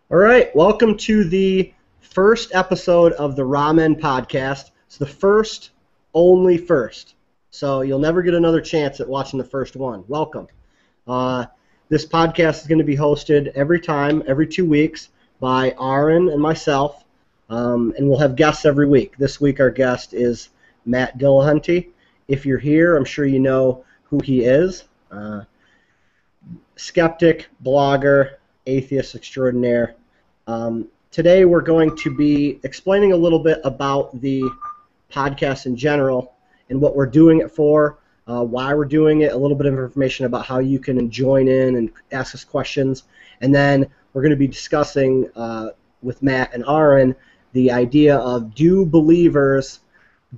All right, welcome to the first episode of the Ramen podcast. It's the first, only first. So you'll never get another chance at watching the first one. Welcome. This podcast is going to be hosted every 2 weeks, by Aaron and myself, and we'll have guests every week. This week our guest is Matt Dillahunty. If you're here, I'm sure you know who he is. Skeptic, blogger, atheist extraordinaire. Today we're going to be explaining a little bit about the podcast in general and what we're doing it for, why we're doing it, a little bit of information about how you can join in and ask us questions, and then we're going to be discussing with Matt and Aaron the idea of, do believers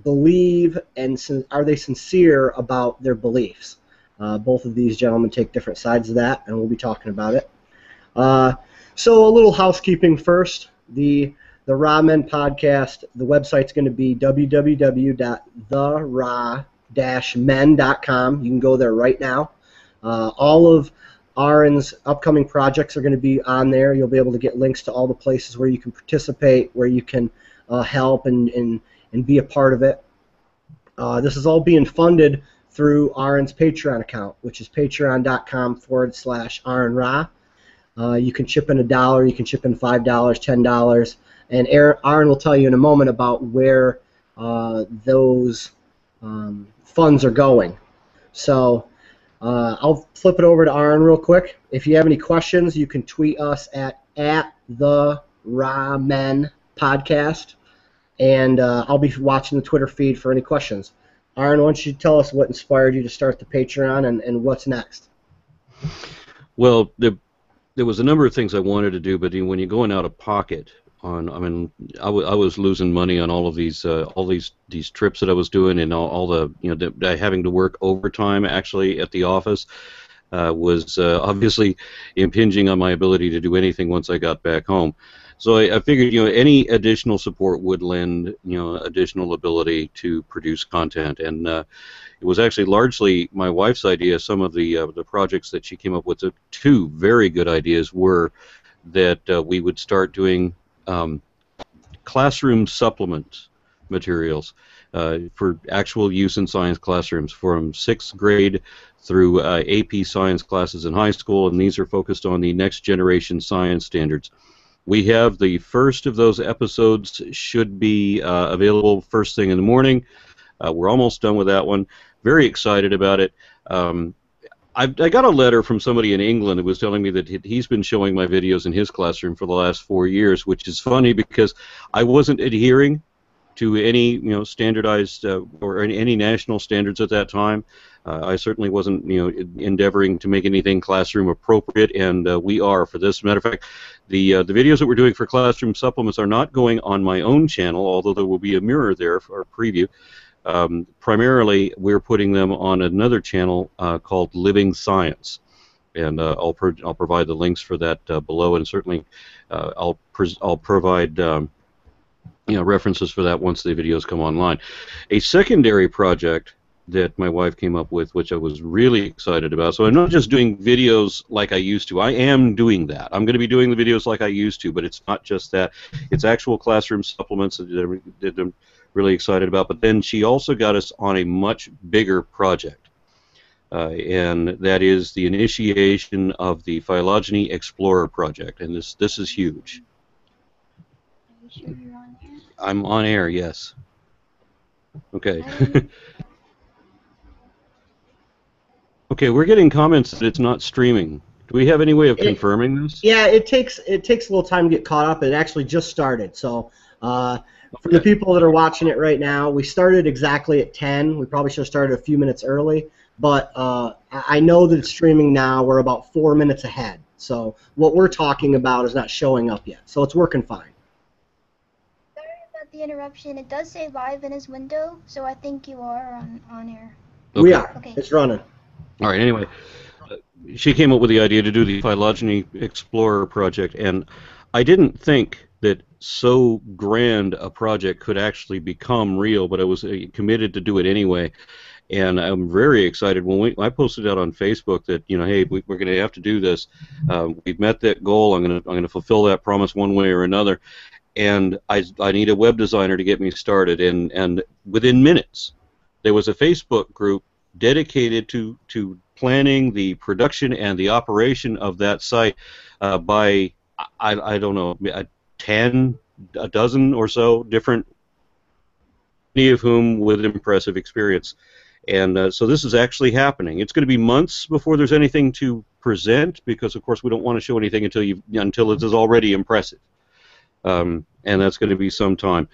believe, and are they sincere about their beliefs? Both of these gentlemen take different sides of that, and we'll be talking about it. So a little housekeeping first. The Ramen podcast, the website's going to be www.thera-men.com. You can go there right now. All of Aaron's upcoming projects are going to be on there. You'll be able to get links to all the places where you can participate, where you can help and be a part of it. This is all being funded through Aaron's Patreon account, which is patreon.com/AronRa. You can chip in $1, you can chip in $5, $10, and Aaron will tell you in a moment about where those funds are going. So I'll flip it over to Aaron real quick. If you have any questions, you can tweet us at the Ramen podcast, and I'll be watching the Twitter feed for any questions. Aaron, why don't you tell us what inspired you to start the Patreon and what's next? Well, there was a number of things I wanted to do, but when you're going out of pocket I was losing money on all of these trips that I was doing, and all the having to work overtime actually at the office was obviously impinging on my ability to do anything once I got back home. So I figured any additional support would lend additional ability to produce content, and it was actually largely my wife's idea. Some of the projects that she came up with, two very good ideas, were that we would start doing classroom supplement materials for actual use in science classrooms from 6th grade through AP science classes in high school, and these are focused on the next generation science standards. We have the first of those episodes should be available first thing in the morning. We're almost done with that one. Very excited about it. I got a letter from somebody in England who was telling me that he's been showing my videos in his classroom for the last 4 years, which is funny because I wasn't adhering to any standardized or any national standards at that time. I certainly wasn't endeavoring to make anything classroom appropriate, and we are for this. Matter of fact, the videos that we're doing for classroom supplements are not going on my own channel, although there will be a mirror there for our preview. Primarily, we're putting them on another channel called Living Science, and I'll provide the links for that below, and certainly I'll provide references for that once the videos come online. A secondary project that my wife came up with, which I was really excited about. So I'm not just doing videos like I used to. I am doing that. I'm going to be doing the videos like I used to, but it's not just that. It's actual classroom supplements that I'm really excited about. But then she also got us on a much bigger project, and that is the initiation of the Phylogeny Explorer project, and this is huge. Are you sure you're on air? I'm on air, yes. Okay. Okay, we're getting comments that it's not streaming. Do we have any way of confirming this? Yeah, it takes a little time to get caught up. It actually just started. So for the people that are watching it right now, we started exactly at 10. We probably should have started a few minutes early, but I know that it's streaming now. We're about 4 minutes ahead. So what we're talking about is not showing up yet. So it's working fine. Sorry about the interruption. It does say live in his window, so I think you are on air. Okay. We are. Okay. It's running. All right, anyway, she came up with the idea to do the Phylogeny Explorer project, and I didn't think that so grand a project could actually become real, but I was committed to do it anyway. And I'm very excited when I posted out on Facebook that, hey, we're going to have to do this. We've met that goal. I'm going to fulfill that promise one way or another. And I need a web designer to get me started. And within minutes, there was a Facebook group dedicated to planning the production and the operation of that site by, I don't know, a dozen or so different, many of whom with impressive experience. And so this is actually happening. It's going to be months before there's anything to present because, of course, we don't want to show anything until it is already impressive. And that's going to be some time.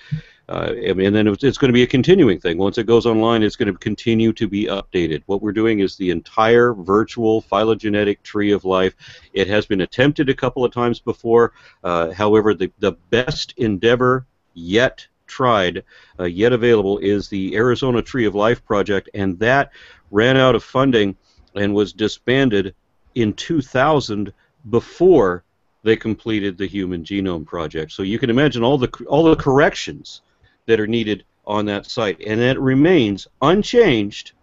And then it's going to be a continuing thing. Once it goes online, it's going to continue to be updated. What we're doing is the entire virtual phylogenetic tree of life. It has been attempted a couple of times before. However, the best endeavor yet tried, yet available, is the Arizona Tree of Life project, and that ran out of funding and was disbanded in 2000 before they completed the Human Genome Project. So you can imagine all the corrections that are needed on that site, and it remains unchanged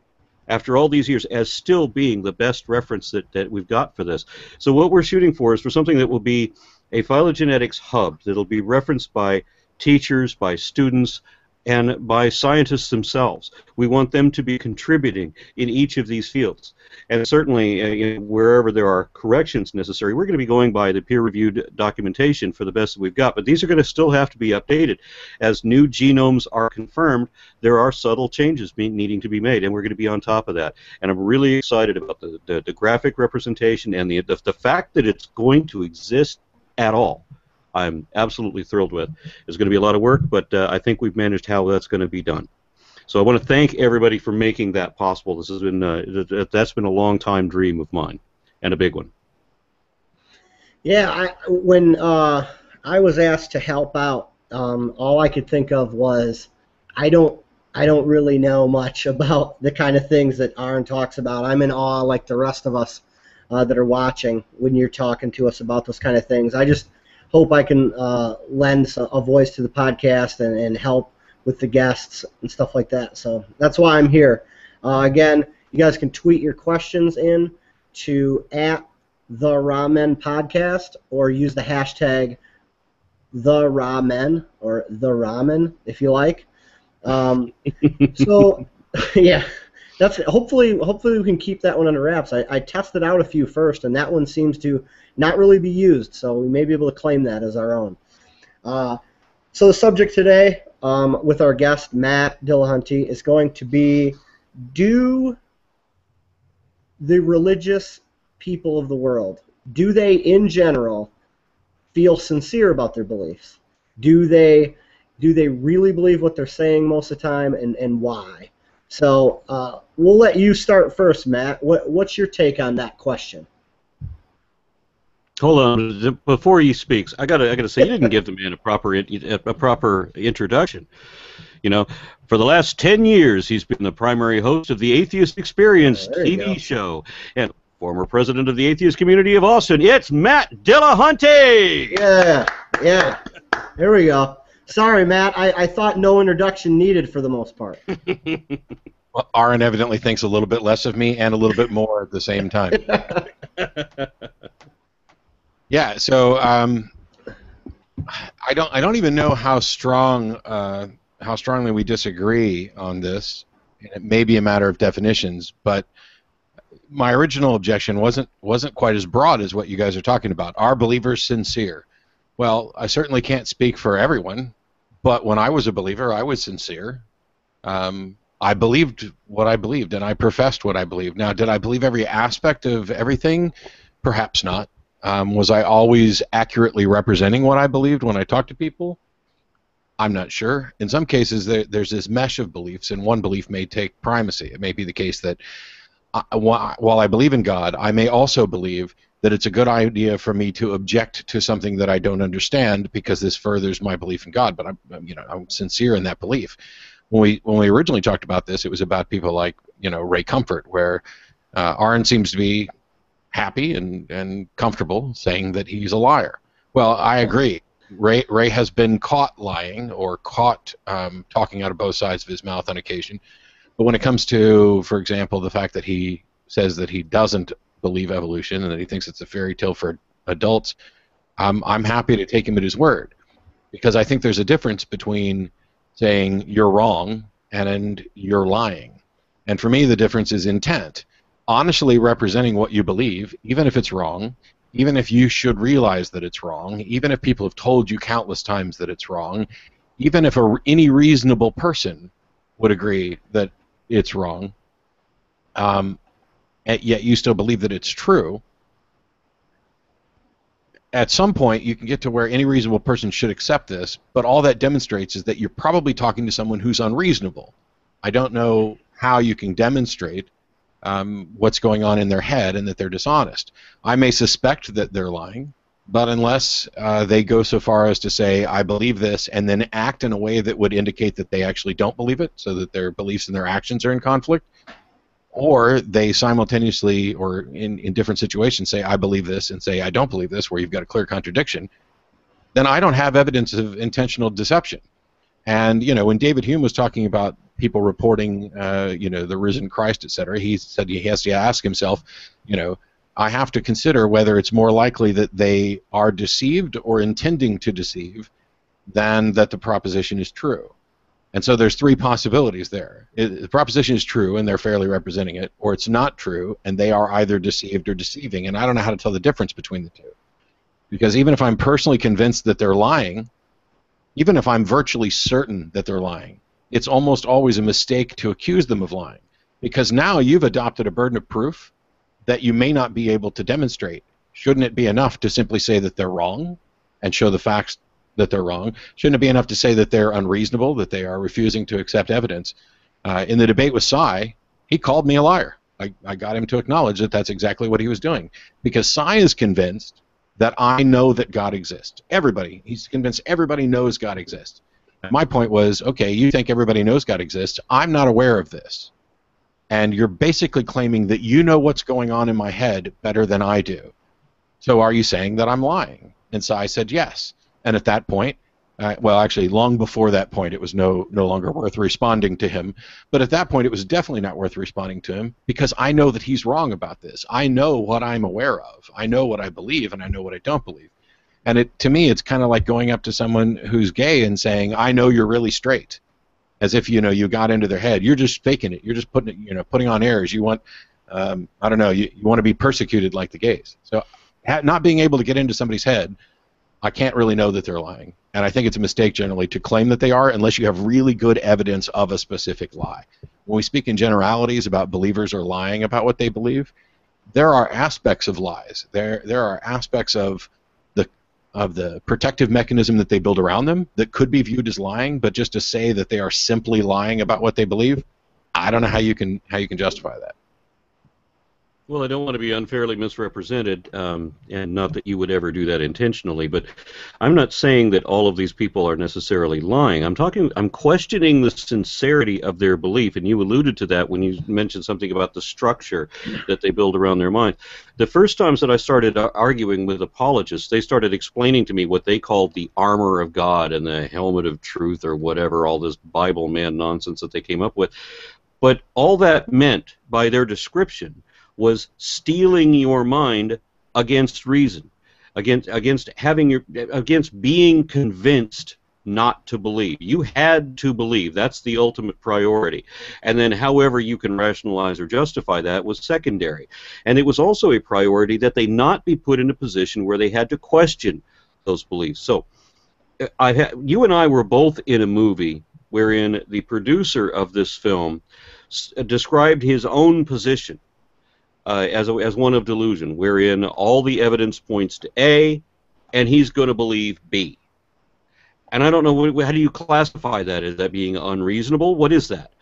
after all these years as still being the best reference that we've got for this. So what we're shooting for is for something that will be a phylogenetics hub that'll be referenced by teachers, by students, and by scientists themselves. We want them to be contributing in each of these fields. And certainly, wherever there are corrections necessary, we're going to be going by the peer-reviewed documentation for the best that we've got. But these are going to still have to be updated. As new genomes are confirmed, there are subtle changes needing to be made, and we're going to be on top of that. And I'm really excited about the graphic representation and the fact that it's going to exist at all. I'm absolutely thrilled with. It's going to be a lot of work, but I think we've managed how that's going to be done. So I want to thank everybody for making that possible. This has been that's been a long time dream of mine, and a big one. Yeah, when I was asked to help out, all I could think of was I don't really know much about the kind of things that Aaron talks about. I'm in awe, like the rest of us that are watching, when you're talking to us about those kind of things. I just hope I can lend a voice to the podcast and help with the guests and stuff like that. So that's why I'm here. Again, you guys can tweet your questions in to @TheRamen or use the hashtag TheRamen or TheRamen if you like. So yeah, that's hopefully we can keep that one under wraps. I tested out a few first, and that one seems to not really be used, so we may be able to claim that as our own. So the subject today with our guest, Matt Dillahunty, is going to be, do the religious people of the world, do they in general feel sincere about their beliefs? Do they really believe what they're saying most of the time, and why? So we'll let you start first, Matt. What's your take on that question? Hold on, before he speaks, I gotta say, you didn't give the man a proper introduction. For the last 10 years, he's been the primary host of the Atheist Experience TV show, and former president of the atheist community of Austin. It's Matt Dillahunty. Yeah. Here we go. Sorry, Matt. I thought no introduction needed for the most part. Well, Aaron evidently thinks a little bit less of me and a little bit more at the same time. Yeah, so I don't even know how strongly we disagree on this. It may be a matter of definitions, but my original objection wasn't quite as broad as what you guys are talking about. Are believers sincere? Well, I certainly can't speak for everyone, but when I was a believer, I was sincere. I believed what I believed, and I professed what I believed. Now, did I believe every aspect of everything? Perhaps not. Was I always accurately representing what I believed when I talked to people? I'm not sure. In some cases, there's this mesh of beliefs, and one belief may take primacy. It may be the case that while I believe in God, I may also believe that it's a good idea for me to object to something that I don't understand because this furthers my belief in God. But I'm sincere in that belief. When we originally talked about this, it was about people like Ray Comfort, where Aaron seems to be happy and comfortable saying that he's a liar. Well, I agree. Ray has been caught lying or caught talking out of both sides of his mouth on occasion. But when it comes to, for example, the fact that he says that he doesn't believe evolution and that he thinks it's a fairy tale for adults, I'm happy to take him at his word, because I think there's a difference between saying you're wrong and you're lying. And for me, the difference is intent. Honestly representing what you believe, even if it's wrong, even if you should realize that it's wrong, even if people have told you countless times that it's wrong, even if any reasonable person would agree that it's wrong, yet you still believe that it's true, at some point you can get to where any reasonable person should accept this, but all that demonstrates is that you're probably talking to someone who's unreasonable. I don't know how you can demonstrate what's going on in their head and that they're dishonest. I may suspect that they're lying, but unless they go so far as to say, I believe this, and then act in a way that would indicate that they actually don't believe it, so that their beliefs and their actions are in conflict, or they simultaneously, or in different situations, say, I believe this, and say, I don't believe this, where you've got a clear contradiction, then I don't have evidence of intentional deception. And, you know, when David Hume was talking about people reporting, you know, the risen Christ, etc., he said he has to ask himself, you know, I have to consider whether it's more likely that they are deceived or intending to deceive than that the proposition is true. And so there's three possibilities there. The proposition is true and they're fairly representing it, or it's not true and they are either deceived or deceiving. And I don't know how to tell the difference between the two. Because even if I'm personally convinced that they're lying, even if I'm virtually certain that they're lying, it's almost always a mistake to accuse them of lying. Because now you've adopted a burden of proof that you may not be able to demonstrate. Shouldn't it be enough to simply say that they're wrong and show the facts that they're wrong? Shouldn't it be enough to say that they're unreasonable, that they are refusing to accept evidence? In the debate with Cy, he called me a liar. I got him to acknowledge that that's exactly what he was doing. Because Cy is convinced that I know that God exists. Everybody. He's convinced everybody knows God exists. And my point was, okay, you think everybody knows God exists. I'm not aware of this. And you're basically claiming that you know what's going on in my head better than I do. So are you saying that I'm lying? And Cy said yes. And at that point, well, actually, long before that point, it was no longer worth responding to him. But at that point, it was definitely not worth responding to him because I know that he's wrong about this. I know what I'm aware of. I know what I believe, and I know what I don't believe. And to me, it's kind of like going up to someone who's gay and saying, I know you're really straight. As if, you know, you got into their head. You're just faking it. You're just putting on airs. You want, I don't know, you want to be persecuted like the gays. So not being able to get into somebody's head, I can't really know that they're lying. And I think it's a mistake generally to claim that they are unless you have really good evidence of a specific lie. When we speak in generalities about believers are lying about what they believe, there are aspects of lies. There are aspects of the protective mechanism that they build around them that could be viewed as lying, but just to say that they are simply lying about what they believe, I don't know how you can justify that. Well, I don't want to be unfairly misrepresented, and not that you would ever do that intentionally, but I'm not saying that all of these people are necessarily lying. I'm questioning the sincerity of their belief, and you alluded to that when you mentioned something about the structure that they build around their mind. The first times that I started arguing with apologists, they started explaining to me what they called the armor of God and the helmet of truth or whatever, all this Bible man nonsense that they came up with. But all that meant by their description was steeling your mind against reason, against being convinced not to believe. You had to believe. That's the ultimate priority. And then however you can rationalize or justify that was secondary. And it was also a priority that they not be put in a position where they had to question those beliefs. So you and I were both in a movie wherein the producer of this film described his own position as one of delusion, wherein all the evidence points to A, and he's going to believe B. And I don't know, how do you classify that? Is that being unreasonable? What is that?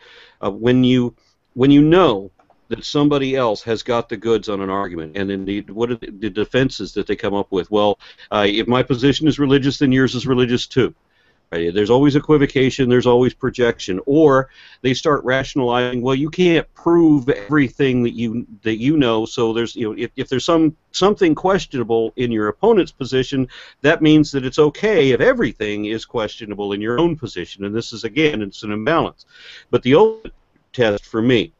When you know that somebody else has got the goods on an argument, and then what are the defenses that they come up with? Well, if my position is religious, then yours is religious too. Right? There's always equivocation, there's always projection, or they start rationalizing. Well, you can't prove everything that you know. So there's if there's something questionable in your opponent's position, that means that it's okay if everything is questionable in your own position. And this is again, it's an imbalance. But the test for me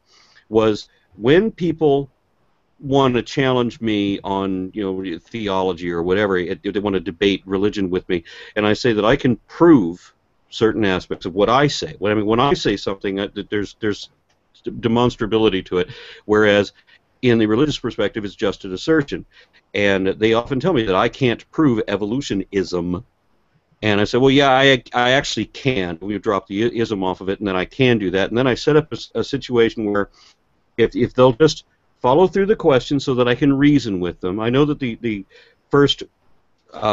was when people want to challenge me on, theology or whatever, they want to debate religion with me, and I say that I can prove certain aspects of what I say. When I say something, there's demonstrability to it, whereas in the religious perspective, it's just an assertion. And they often tell me that I can't prove evolutionism. And I say, well, yeah, I actually can. We've dropped the ism off of it, and then I can do that. And then I set up a situation where if they'll just follow through the questions so that I can reason with them, I know that the first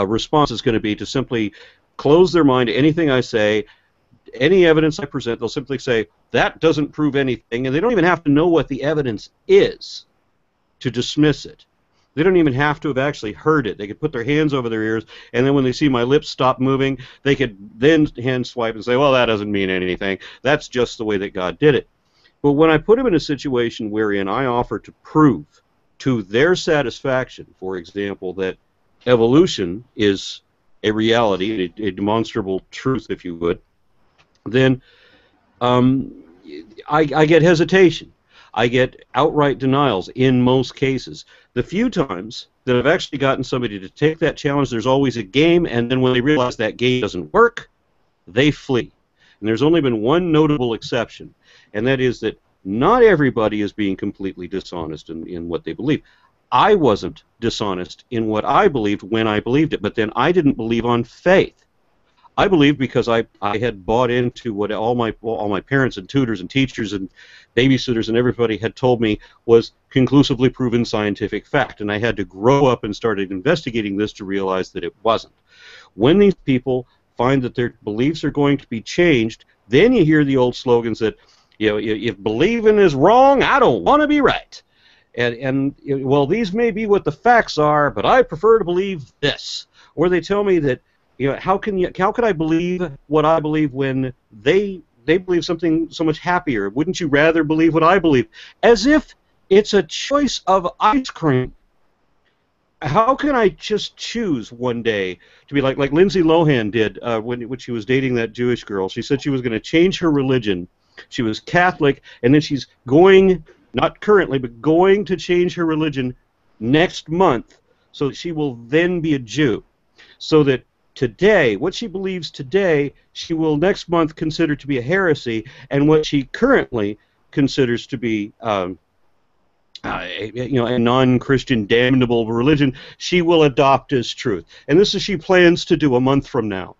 response is going to be to simply close their mind to anything I say, any evidence I present. They'll simply say, that doesn't prove anything, and they don't even have to know what the evidence is to dismiss it. They don't even have to have actually heard it. They could put their hands over their ears, and then when they see my lips stop moving, they could then hand swipe and say, well, that doesn't mean anything. That's just the way that God did it. But when I put them in a situation wherein I offer to prove to their satisfaction, for example, that evolution is a reality, a demonstrable truth, if you would, then I get hesitation. I get outright denials in most cases. The few times that I've actually gotten somebody to take that challenge, there's always a game, and then when they realize that game doesn't work, they flee. And there's only been one notable exception, and that is that not everybody is being completely dishonest in what they believe. I wasn't dishonest in what I believed when I believed it, but then I didn't believe on faith. I believed because I had bought into what all my parents and tutors and teachers and babysitters and everybody had told me was conclusively proven scientific fact, and I had to grow up and started investigating this to realize that it wasn't. When these people find that their beliefs are going to be changed, then you hear the old slogans that, if believing is wrong, I don't want to be right. And well, these may be what the facts are, but I prefer to believe this. Or they tell me that, how could I believe what I believe when they believe something so much happier? Wouldn't you rather believe what I believe? As if it's a choice of ice cream. How can I just choose one day to be like Lindsay Lohan did when she was dating that Jewish girl? She said she was going to change her religion. She was Catholic, and then she's going, not currently, but going to change her religion next month so that she will then be a Jew. So that today, what she believes today, she will next month consider to be a heresy, and what she currently considers to be a non-Christian damnable religion, she will adopt as truth. And this is she plans to do a month from now.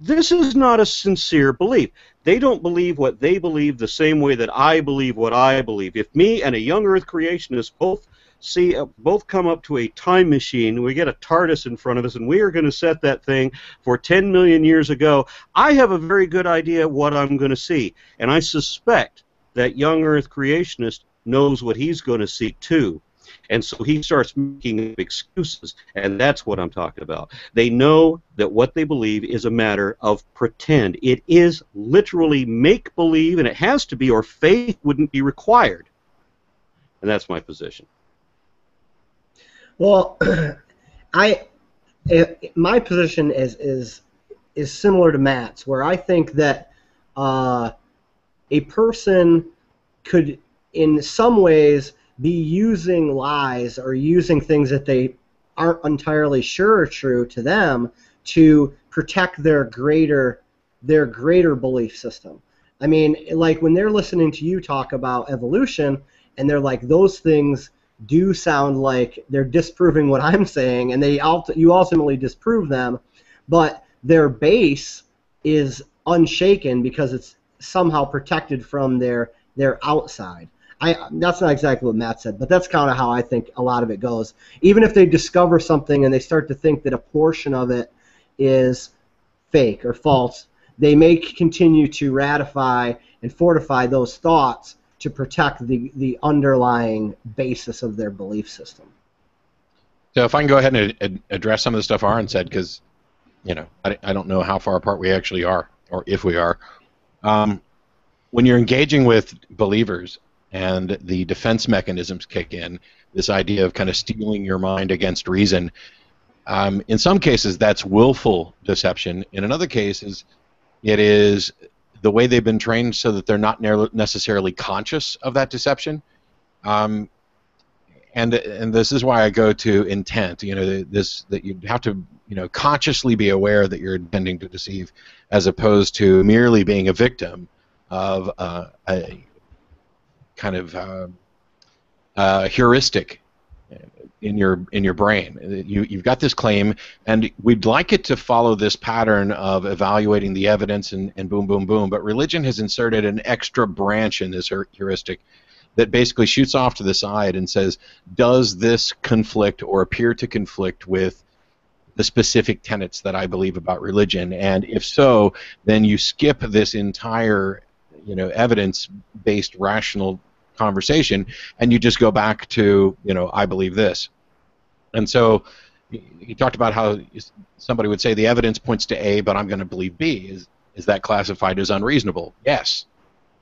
This is not a sincere belief. They don't believe what they believe the same way that I believe what I believe. If me and a young Earth creationist both come up to a time machine, we get a TARDIS in front of us, and we are going to set that thing for 10 million years ago, I have a very good idea what I'm going to see. And I suspect that young Earth creationist knows what he's going to see too. And so he starts making excuses, and that's what I'm talking about. They know that what they believe is a matter of pretend. It is literally make-believe, and it has to be, or faith wouldn't be required. And that's my position. Well, my position is similar to Matt's, where I think that a person could, in some ways, be using lies or using things that they aren't entirely sure are true to them to protect their greater belief system. I mean, like when they're listening to you talk about evolution, and they're like, those things do sound like they're disproving what I'm saying, and you ultimately disprove them, but their base is unshaken because it's somehow protected from their outside. That's not exactly what Matt said, but that's kind of how I think a lot of it goes. Even if they discover something and they start to think that a portion of it is fake or false, they may continue to ratify and fortify those thoughts to protect the underlying basis of their belief system. So if I can go ahead and address some of the stuff Aaron said, because I don't know how far apart we actually are, or if we are. When you're engaging with believers and the defense mechanisms kick in, this idea of kind of steeling your mind against reason, in some cases that's willful deception. In other cases, it is the way they've been trained so that they're not necessarily conscious of that deception. And this is why I go to intent. You know, that you have to, you know, consciously be aware that you're intending to deceive, as opposed to merely being a victim of a kind of heuristic in your brain. You've got this claim, and we'd like it to follow this pattern of evaluating the evidence and boom, boom, boom. But religion has inserted an extra branch in this heuristic that basically shoots off to the side and says, does this conflict or appear to conflict with the specific tenets that I believe about religion? And if so, then you skip this entire, you know, evidence-based rational conversation, and you just go back to, you know, I believe this. And so he talked about how somebody would say the evidence points to A, but I'm going to believe B. Is that classified as unreasonable? Yes.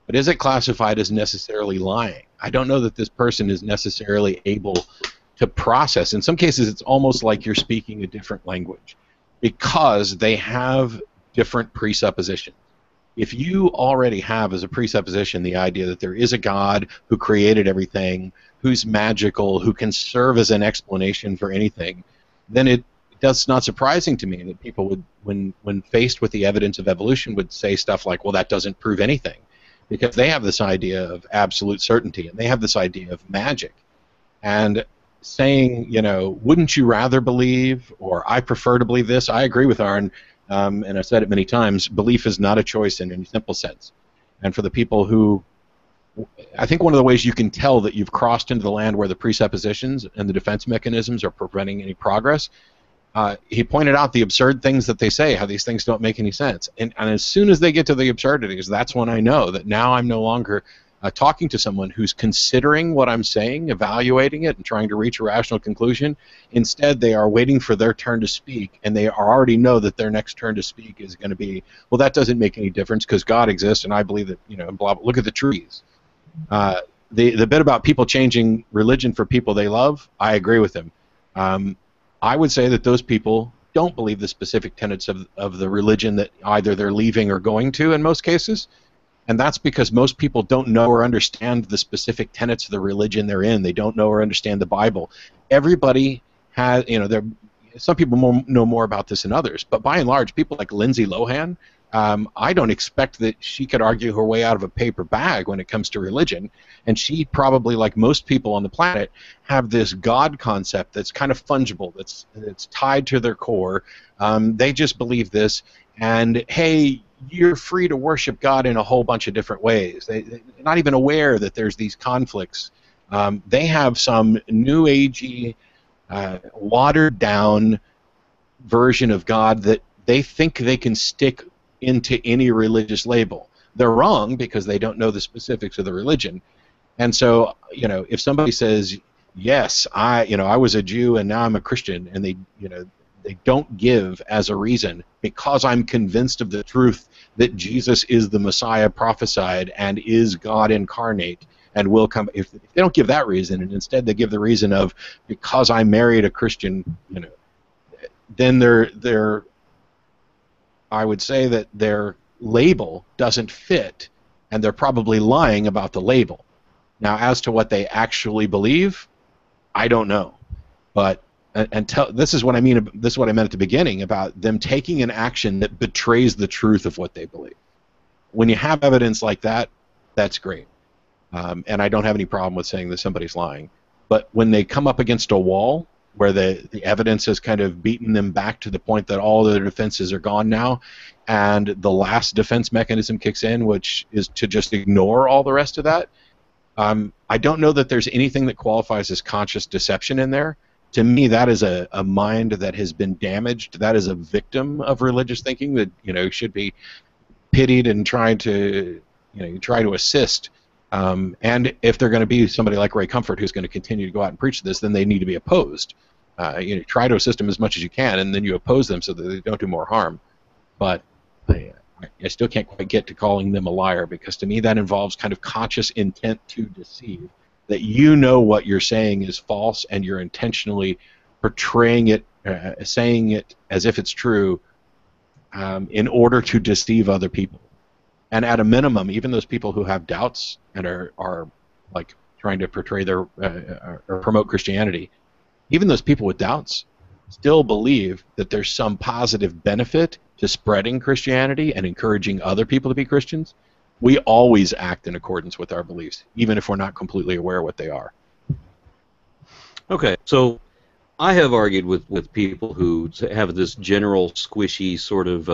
But is it classified as necessarily lying? I don't know that this person is necessarily able to process. In some cases, it's almost like you're speaking a different language because they have different presuppositions. If you already have as a presupposition the idea that there is a God who created everything, who's magical, who can serve as an explanation for anything, then that's not surprising to me that people would, when faced with the evidence of evolution, would say stuff like, well, that doesn't prove anything. Because they have this idea of absolute certainty, and they have this idea of magic. And saying, you know, wouldn't you rather believe, or I prefer to believe this, I agree with Aaron, and I've said it many times, belief is not a choice in any simple sense. And for the people who, I think one of the ways you can tell that you've crossed into the land where the presuppositions and the defense mechanisms are preventing any progress, he pointed out the absurd things that they say, how these things don't make any sense. And as soon as they get to the absurdities, that's when I know that now I'm no longer talking to someone who's considering what I'm saying, evaluating it, and trying to reach a rational conclusion. Instead, they are waiting for their turn to speak, and they already know that their next turn to speak is going to be, well, that doesn't make any difference because God exists, and I believe that, you know, blah, blah, look at the trees. The bit about people changing religion for people they love, I agree with him. I would say that those people don't believe the specific tenets of the religion that either they're leaving or going to in most cases. And that's because most people don't know or understand the specific tenets of the religion they're in. They don't know or understand the Bible. Everybody has, you know, some people know more about this than others, but by and large, people like Lindsay Lohan, I don't expect that she could argue her way out of a paper bag when it comes to religion. And she probably, like most people on the planet, have this God concept that's kind of fungible, that's tied to their core. They just believe this, and hey, you're free to worship God in a whole bunch of different ways. They're not even aware that there's these conflicts. They have some new agey, watered down version of God that they think they can stick into any religious label. They're wrong because they don't know the specifics of the religion. And so, you know, if somebody says, yes, I was a Jew and now I'm a Christian, and they don't give as a reason, because I'm convinced of the truth that Jesus is the Messiah prophesied and is God incarnate and will come. If they don't give that reason, and instead they give the reason of because I married a Christian, you know, then they're I would say that their label doesn't fit, and they're probably lying about the label. Now, as to what they actually believe, I don't know. But this is what I mean. This is what I meant at the beginning about them taking an action that betrays the truth of what they believe. When you have evidence like that, that's great, and I don't have any problem with saying that somebody's lying. But when they come up against a wall where the evidence has kind of beaten them back to the point that all their defenses are gone now, and the last defense mechanism kicks in, which is to just ignore all the rest of that, I don't know that there's anything that qualifies as conscious deception in there. To me, that is a mind that has been damaged. That is a victim of religious thinking that, you know, should be pitied and try to assist. And if they're going to be somebody like Ray Comfort who's going to continue to go out and preach this, then they need to be opposed. Try to assist them as much as you can, and then you oppose them so that they don't do more harm. But I still can't quite get to calling them a liar, because to me that involves kind of conscious intent to deceive, that you know what you're saying is false and you're intentionally portraying it, saying it as if it's true in order to deceive other people. And at a minimum, even those people who have doubts and are like trying to portray their or promote Christianity, even those people with doubts still believe that there's some positive benefit to spreading Christianity and encouraging other people to be Christians. We always act in accordance with our beliefs, even if we're not completely aware of what they are. Okay, so I have argued with people who have this general squishy sort of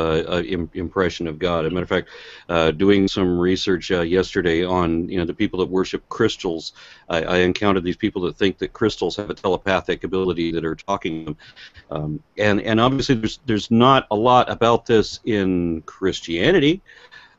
impression of God. As a matter of fact, doing some research yesterday on the people that worship crystals, I encountered these people that think that crystals have a telepathic ability that are talking to them, and obviously there's not a lot about this in Christianity.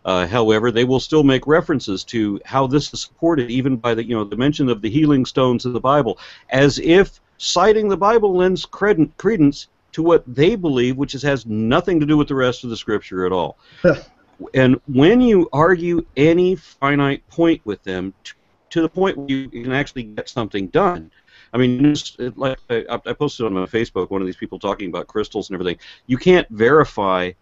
However, they will still make references to how this is supported, even by the mention of the healing stones of the Bible, as if citing the Bible lends credence to what they believe, which has nothing to do with the rest of the Scripture at all. And when you argue any finite point with them, to the point where you can actually get something done. I mean, like I posted on my Facebook, one of these people talking about crystals and everything. You can't verify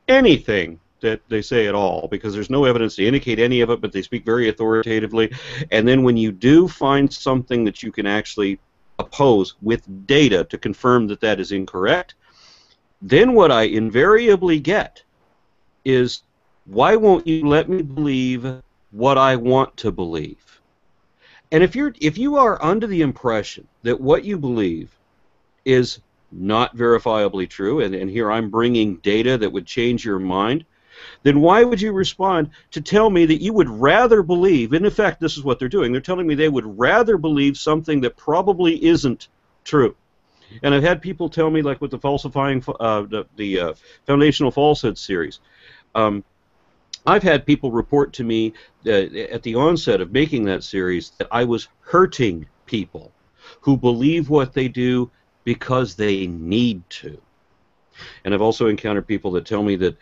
anything that they say at all, because there's no evidence to indicate any of it, but they speak very authoritatively. And then when you do find something that you can actually oppose with data to confirm that that is incorrect, then what I invariably get is, why won't you let me believe what I want to believe? And if you are under the impression that what you believe is not verifiably true, and here I'm bringing data that would change your mind, then why would you respond to tell me that you would rather believe, and in fact this is what they're doing, they're telling me they would rather believe something that probably isn't true. And I've had people tell me, like with the falsifying, the Foundational Falsehood series, I've had people report to me at the onset of making that series that I was hurting people who believe what they do because they need to. And I've also encountered people that tell me that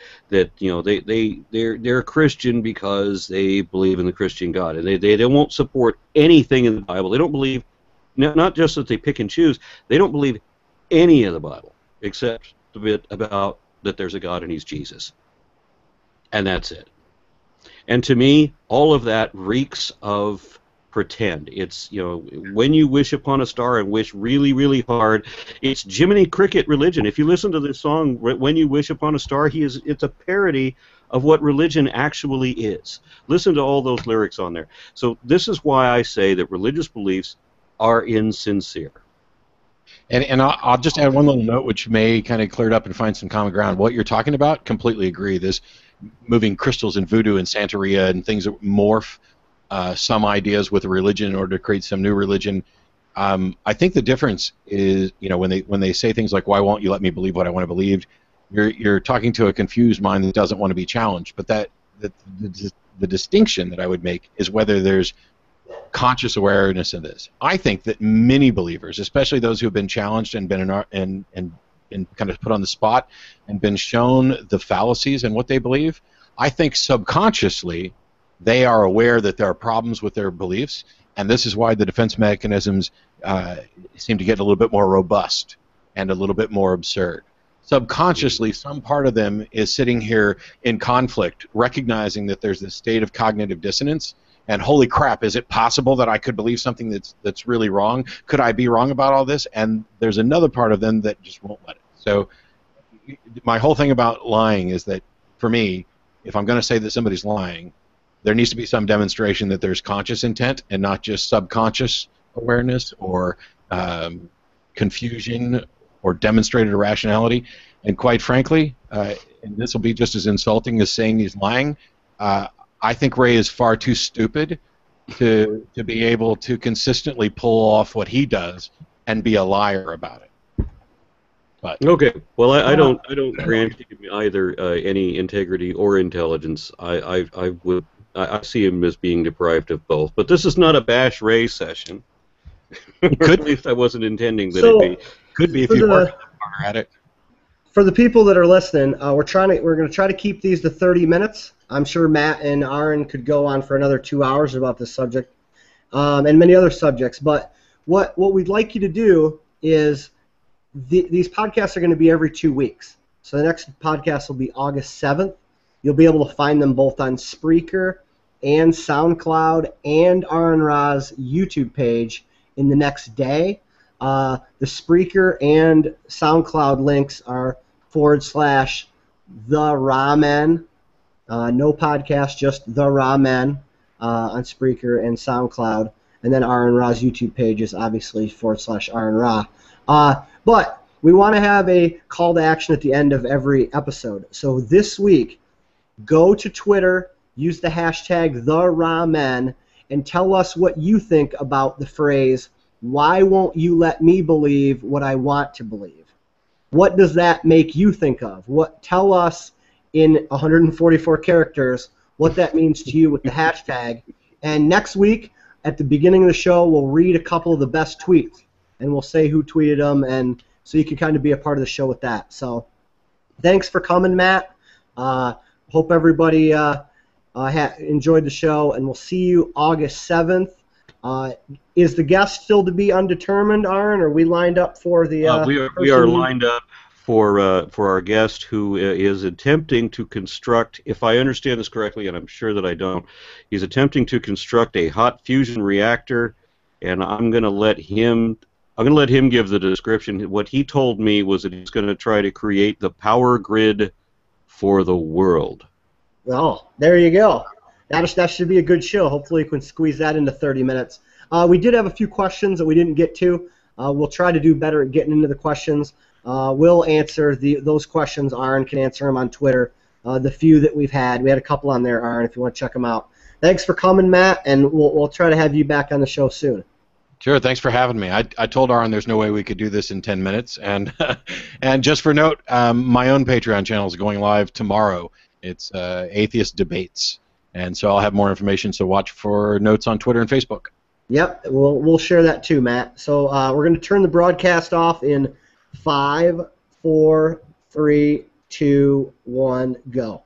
they're Christian because they believe in the Christian God, and they won't support anything in the Bible. They don't believe, not just that they pick and choose, they don't believe any of the Bible except the bit about that there's a God and He's Jesus, and that's it. And to me, all of that reeks of pretend. It's, when you wish upon a star and wish really, really hard, it's Jiminy Cricket religion. If you listen to this song, When You Wish Upon a Star, it's a parody of what religion actually is. Listen to all those lyrics on there. So this is why I say that religious beliefs are insincere. And I'll just add one little note, which may kind of clear it up and find some common ground. What you're talking about, completely agree. This moving crystals and voodoo and Santeria and things that morph some ideas with a religion in order to create some new religion. I think the difference is, when they say things like, "Why won't you let me believe what I want to believe?" You're talking to a confused mind that doesn't want to be challenged. But the distinction that I would make is whether there's conscious awareness in this. I think that many believers, especially those who have been challenged and been kind of put on the spot and been shown the fallacies in what they believe, I think subconsciously they are aware that there are problems with their beliefs, and this is why the defense mechanisms seem to get a little bit more robust and a little bit more absurd. Subconsciously, some part of them is sitting here in conflict, recognizing that there's this state of cognitive dissonance, and holy crap, is it possible that I could believe something that's really wrong? Could I be wrong about all this? And there's another part of them that just won't let it. So my whole thing about lying is that, for me, if I'm going to say that somebody's lying, there needs to be some demonstration that there's conscious intent and not just subconscious awareness or confusion or demonstrated irrationality. And quite frankly, and this will be just as insulting as saying he's lying, I think Ray is far too stupid to be able to consistently pull off what he does and be a liar about it. But okay, well, I don't grant him either any integrity or intelligence. I see him as being deprived of both. But this is not a bash Ray session. At least I wasn't intending that it be. Could be if you work harder at it. For the people that are listening, we're going to try to keep these to 30 minutes. I'm sure Matt and Aaron could go on for another 2 hours about this subject and many other subjects. But what we'd like you to do is these podcasts are going to be every 2 weeks. So the next podcast will be August 7th, You'll be able to find them both on Spreaker and SoundCloud and AronRa's YouTube page in the next day. The Spreaker and SoundCloud links are /TheRamen. No podcast, just The Ramen on Spreaker and SoundCloud. And then AronRa's YouTube page is obviously /AronRa. But we want to have a call to action at the end of every episode. So this week, go to Twitter, use the hashtag #TheRamen, and tell us what you think about the phrase, "Why won't you let me believe what I want to believe?" What does that make you think of? Tell us in 144 characters what that means to you with the hashtag. And next week, at the beginning of the show, we'll read a couple of the best tweets, and we'll say who tweeted them, and so you can kind of be a part of the show with that. So thanks for coming, Matt. Hope everybody enjoyed the show, and we'll see you August 7th. Is the guest still to be undetermined, Aaron? Or are we lined up for the? We are lined up for our guest, who is attempting to construct, if I understand this correctly, and I'm sure that I don't, he's attempting to construct a hot fusion reactor, and I'm going to let him give the description. What he told me was that he's going to try to create the power grid for the world. Oh, there you go. That should be a good show. Hopefully we can squeeze that into 30 minutes. We did have a few questions that we didn't get to. We'll try to do better at getting into the questions. We'll answer those questions. Aaron can answer them on Twitter. The few that we've had. We had a couple on there, Aaron, if you want to check them out. Thanks for coming, Matt, and we'll try to have you back on the show soon. Sure, thanks for having me. I told Aaron there's no way we could do this in 10 minutes, and and just for note, my own Patreon channel is going live tomorrow. It's Atheist Debates, and so I'll have more information, so watch for notes on Twitter and Facebook. Yep, we'll share that too, Matt. So we're going to turn the broadcast off in 5, 4, 3, 2, 1, go.